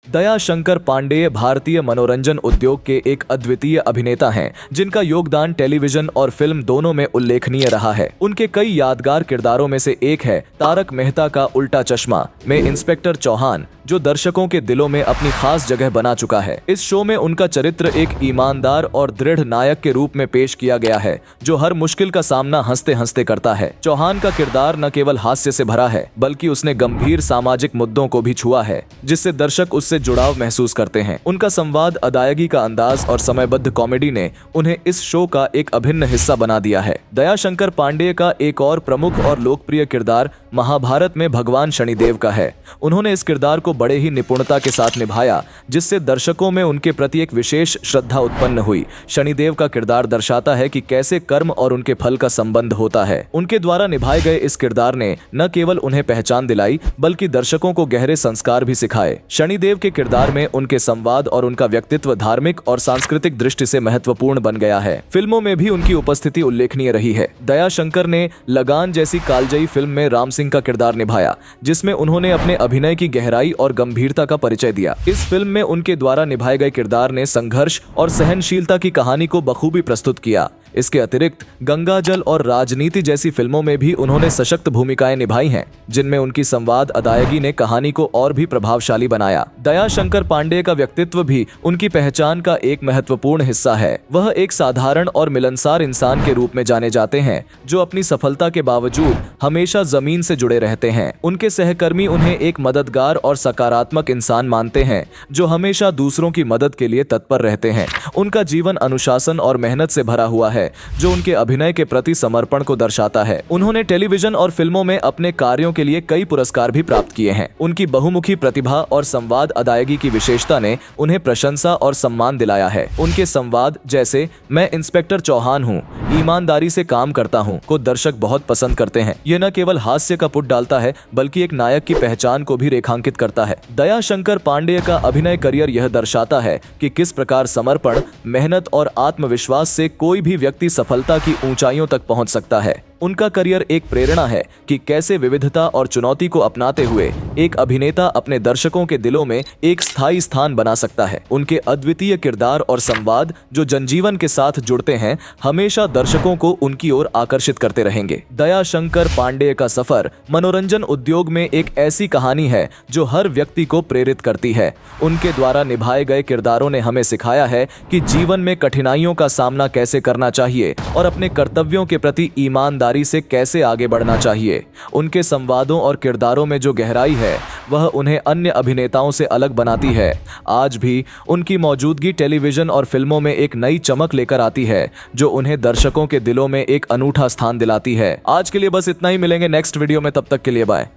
दया शंकर पांडेय भारतीय मनोरंजन उद्योग के एक अद्वितीय अभिनेता हैं, जिनका योगदान टेलीविजन और फिल्म दोनों में उल्लेखनीय रहा है। उनके कई यादगार किरदारों में से एक है तारक मेहता का उल्टा चश्मा में इंस्पेक्टर चौहान, जो दर्शकों के दिलों में अपनी खास जगह बना चुका है। इस शो में उनका चरित्र एक ईमानदार और दृढ़ नायक के रूप में पेश किया गया है, जो हर मुश्किल का सामना हंसते हंसते करता है। चौहान का किरदार न केवल हास्य से भरा है, बल्कि उसने गंभीर सामाजिक मुद्दों को भी छुआ है, जिससे दर्शक उससे जुड़ाव महसूस करते हैं। उनका संवाद, अदायगी का अंदाज और समयबद्ध कॉमेडी ने उन्हें इस शो का एक अभिन्न हिस्सा बना दिया है। दया शंकर पांडेय का एक और प्रमुख और लोकप्रिय किरदार महाभारत में भगवान शनिदेव का है। उन्होंने इस किरदार को बड़े ही निपुणता के साथ निभाया, जिससे दर्शकों में उनके प्रति एक विशेष श्रद्धा उत्पन्न हुई। शनिदेव का किरदार दर्शाता है कि कैसे कर्म और उनके फल का संबंध होता है। उनके द्वारा निभाए गए इस किरदार ने न केवल उन्हें पहचान दिलाई, बल्कि दर्शकों को गहरे संस्कार भी सिखाए। शनिदेव के किरदार में उनके संवाद और उनका व्यक्तित्व धार्मिक और सांस्कृतिक दृष्टि से महत्वपूर्ण बन गया है। फिल्मों में भी उनकी उपस्थिति उल्लेखनीय रही है। दया शंकर ने लगान जैसी कालजयी फिल्म में राम सिंह का किरदार निभाया, जिसमें उन्होंने अपने अभिनय की गहराई और गंभीरता का परिचय दिया। इस फिल्म में उनके द्वारा निभाए गए किरदार ने संघर्ष और सहनशीलता की कहानी को बखूबी प्रस्तुत किया। इसके अतिरिक्त गंगाजल और राजनीति जैसी फिल्मों में भी उन्होंने सशक्त भूमिकाएं निभाई हैं, जिनमें उनकी संवाद अदायगी ने कहानी को और भी प्रभावशाली बनाया। दया शंकर पांडेय का व्यक्तित्व भी उनकी पहचान का एक महत्वपूर्ण हिस्सा है। वह एक साधारण और मिलनसार इंसान के रूप में जाने जाते हैं, जो अपनी सफलता के बावजूद हमेशा जमीन से जुड़े रहते हैं। उनके सहकर्मी उन्हें एक मददगार और सकारात्मक इंसान मानते हैं, जो हमेशा दूसरों की मदद के लिए तत्पर रहते हैं। उनका जीवन अनुशासन और मेहनत से भरा हुआ है, जो उनके अभिनय के प्रति समर्पण को दर्शाता है। उन्होंने टेलीविजन और फिल्मों में अपने कार्यों के लिए कई पुरस्कार भी प्राप्त किए हैं। उनकी बहुमुखी प्रतिभा और संवाद अदायगी की विशेषता ने उन्हें प्रशंसा और सम्मान दिलाया है। उनके संवाद जैसे "मैं इंस्पेक्टर चौहान हूँ, ईमानदारी से काम करता हूँ" को दर्शक बहुत पसंद करते हैं। यह न केवल हास्य का पुट डालता है, बल्कि एक नायक की पहचान को भी रेखांकित करता है। दया शंकर पांडेय का अभिनय करियर यह दर्शाता है कि किस प्रकार समर्पण, मेहनत और आत्मविश्वास से कोई भी व्यक्ति सफलता की ऊंचाइयों तक पहुंच सकता है। उनका करियर एक प्रेरणा है कि कैसे विविधता और चुनौती को अपनाते हुए एक अभिनेता अपने दर्शकों के दिलों में एक स्थायी स्थान बना सकता है। उनके अद्वितीय किरदार और संवाद, जो जनजीवन के साथ जुड़ते हैं, हमेशा दर्शकों को उनकी ओर आकर्षित करते रहेंगे। दया शंकर पांडेय का सफर मनोरंजन उद्योग में एक ऐसी कहानी है जो हर व्यक्ति को प्रेरित करती है। उनके द्वारा निभाए गए किरदारों ने हमें सिखाया है कि जीवन में कठिनाइयों का सामना कैसे करना चाहिए और अपने कर्तव्यों के प्रति ईमानदारी से कैसे आगे बढ़ना चाहिए। उनके संवादों और किरदारों में जो गहराई है, वह उन्हें अन्य अभिनेताओं से अलग बनाती है। आज भी उनकी मौजूदगी टेलीविजन और फिल्मों में एक नई चमक लेकर आती है, जो उन्हें दर्शकों के दिलों में एक अनूठा स्थान दिलाती है। आज के लिए बस इतना ही। मिलेंगे नेक्स्ट वीडियो में, तब तक के लिए बाय।